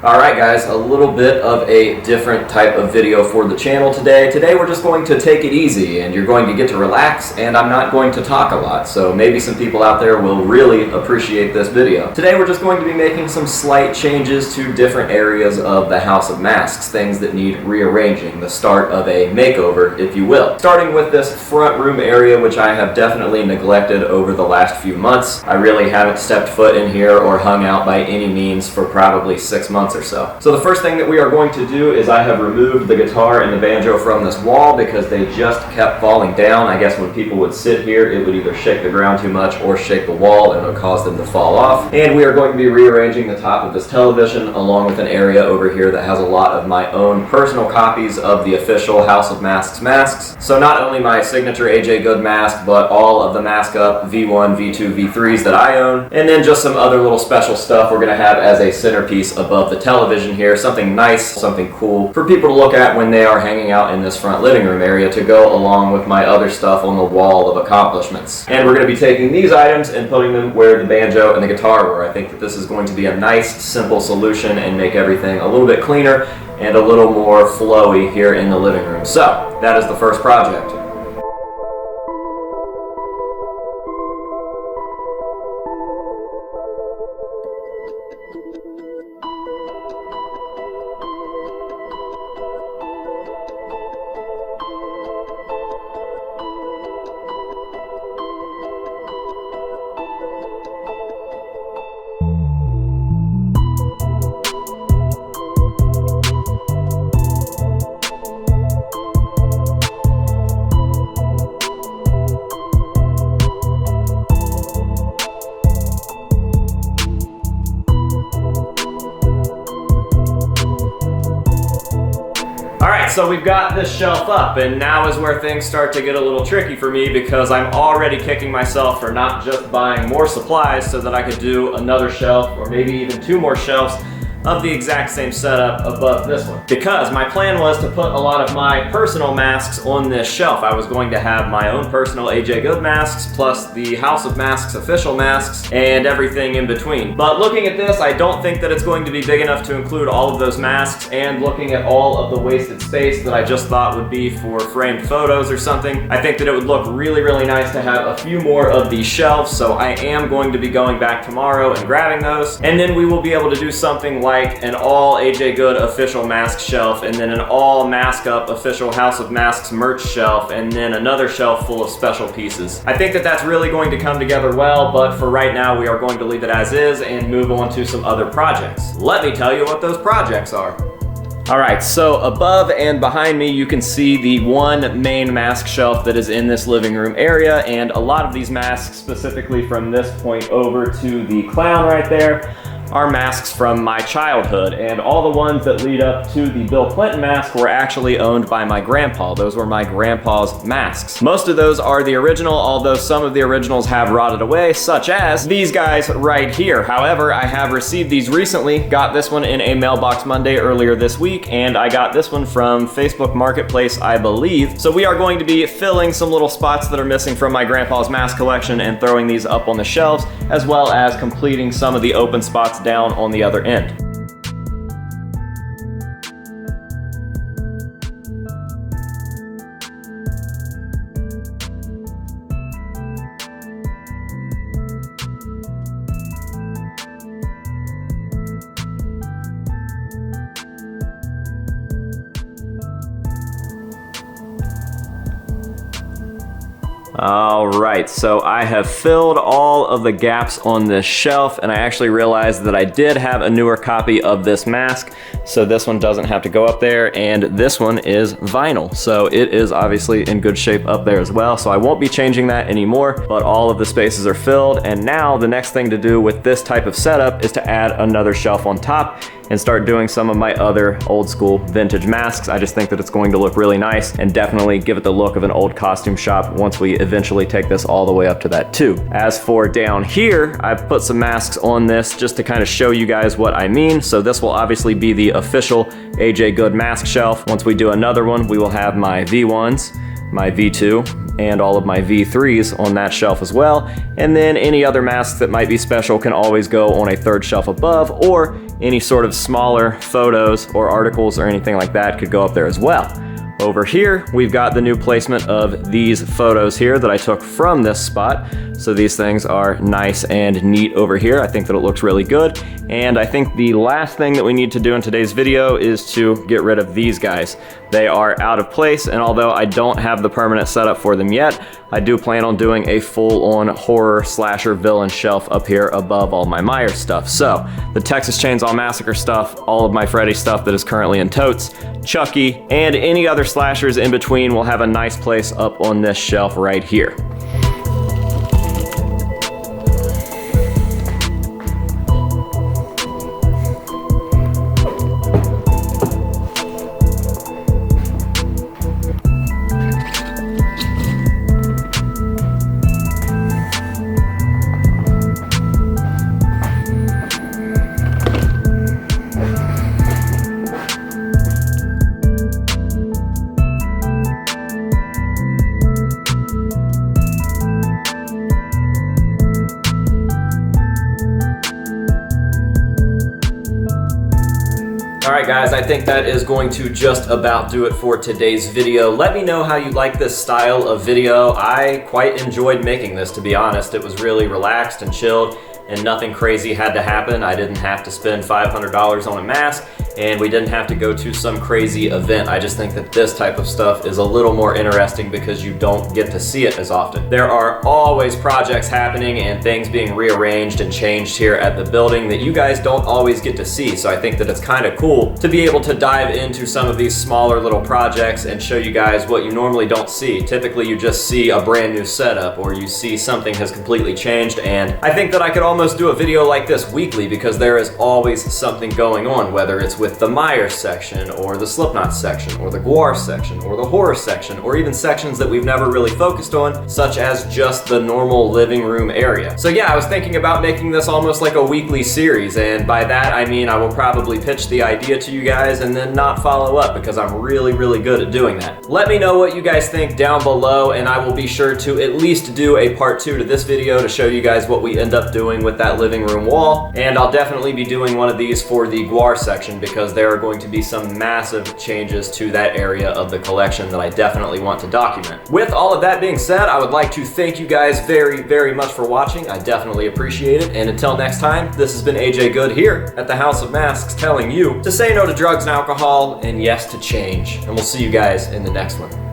Alright guys, a little bit of a different type of video for the channel today. Today we're just going to take it easy and you're going to get to relax, and I'm not going to talk a lot, so maybe some people out there will really appreciate this video. Today we're just going to be making some slight changes to different areas of the House of Masks, things that need rearranging, the start of a makeover, if you will. Starting with this front room area, which I have definitely neglected over the last few months. I really haven't stepped foot in here or hung out by any means for probably 6 months or so. So the first thing that we are going to do is I have removed the guitar and the banjo from this wall because they just kept falling down. I guess when people would sit here, it would either shake the ground too much or shake the wall and it would cause them to fall off. And we are going to be rearranging the top of this television along with an area over here that has a lot of my own personal copies of the official House of Masks masks. So not only my signature AJ Good mask, but all of the Mask Up V1, V2, V3s that I own, and then just some other little special stuff we're going to have as a centerpiece above the television here, something nice, something cool for people to look at when they are hanging out in this front living room area to go along with my other stuff on the wall of accomplishments. And we're going to be taking these items and putting them where the banjo and the guitar were. I think that this is going to be a nice, simple solution and make everything a little bit cleaner and a little more flowy here in the living room. So, that is the first project. So we've got this shelf up, and now is where things start to get a little tricky for me because I'm already kicking myself for not just buying more supplies so that I could do another shelf or maybe even 2 more shelves of the exact same setup above this one. Because my plan was to put a lot of my personal masks on this shelf. I was going to have my own personal AJ Good masks plus the House of Masks official masks and everything in between. But looking at this, I don't think that it's going to be big enough to include all of those masks, and looking at all of the wasted space that I just thought would be for framed photos or something, I think that it would look really, really nice to have a few more of these shelves, so I am going to be going back tomorrow and grabbing those, and then we will be able to do something like an all AJ Good official mask shelf, and then an all Mask Up official House of Masks merch shelf, and then another shelf full of special pieces. I think that that's really going to come together well, but for right now we are going to leave it as is and move on to some other projects. Let me tell you what those projects are. Alright, so above and behind me you can see the one main mask shelf that is in this living room area, and a lot of these masks, specifically from this point over to the clown right there, are masks from my childhood, and all the ones that lead up to the Bill Clinton mask were actually owned by my grandpa. Those were my grandpa's masks. Most of those are the original, although some of the originals have rotted away, such as these guys right here. However, I have received these recently, got this one in a mailbox Monday earlier this week, and I got this one from Facebook Marketplace, I believe. So we are going to be filling some little spots that are missing from my grandpa's mask collection and throwing these up on the shelves, as well as completing some of the open spots down on the other end. Alright, so I have filled all of the gaps on this shelf, and I actually realized that I did have a newer copy of this mask, so this one doesn't have to go up there, and this one is vinyl, so it is obviously in good shape up there as well, so I won't be changing that anymore, but all of the spaces are filled, and now the next thing to do with this type of setup is to add another shelf on top and start doing some of my other old school vintage masks. I just think that it's going to look really nice and definitely give it the look of an old costume shop once we eventually take this all the way up to that too. As for down here, I've put some masks on this just to kind of show you guys what I mean. So this will obviously be the official AJ Good mask shelf. Once we do another one, we will have my V1s, my V2, and all of my V3s on that shelf as well. And then any other masks that might be special can always go on a third shelf above or any sort of smaller photos or articles or anything like that could go up there as well. Over here, we've got the new placement of these photos here that I took from this spot. So these things are nice and neat over here. I think that it looks really good. And I think the last thing that we need to do in today's video is to get rid of these guys. They are out of place, and although I don't have the permanent setup for them yet, I do plan on doing a full-on horror slasher villain shelf up here above all my Myers stuff. So the Texas Chainsaw Massacre stuff, all of my Freddy stuff that is currently in totes, Chucky, and any other slashers in between will have a nice place up on this shelf right here. Alright guys, I think that is going to just about do it for today's video. Let me know how you like this style of video. I quite enjoyed making this, to be honest. It was really relaxed and chilled, and nothing crazy had to happen. I didn't have to spend $500 on a mask, and we didn't have to go to some crazy event. I just think that this type of stuff is a little more interesting because you don't get to see it as often. There are always projects happening and things being rearranged and changed here at the building that you guys don't always get to see, so I think that it's kind of cool to be able to dive into some of these smaller little projects and show you guys what you normally don't see. Typically you just see a brand new setup, or you see something has completely changed, and I think that I could almost do a video like this weekly because there is always something going on, whether it's with the Myers section, or the Slipknot section, or the Gwar section, or the horror section, or even sections that we've never really focused on, such as just the normal living room area. So yeah, I was thinking about making this almost like a weekly series, and by that I mean I will probably pitch the idea to you guys and then not follow up because I'm really good at doing that. Let me know what you guys think down below, and I will be sure to at least do a part 2 to this video to show you guys what we end up doing with that living room wall. And I'll definitely be doing one of these for the Gwar section because there are going to be some massive changes to that area of the collection that I definitely want to document. With all of that being said, I would like to thank you guys very much for watching. I definitely appreciate it. And until next time, this has been AJ Good here at the House of Masks telling you to say no to drugs and alcohol and yes to change. And we'll see you guys in the next one.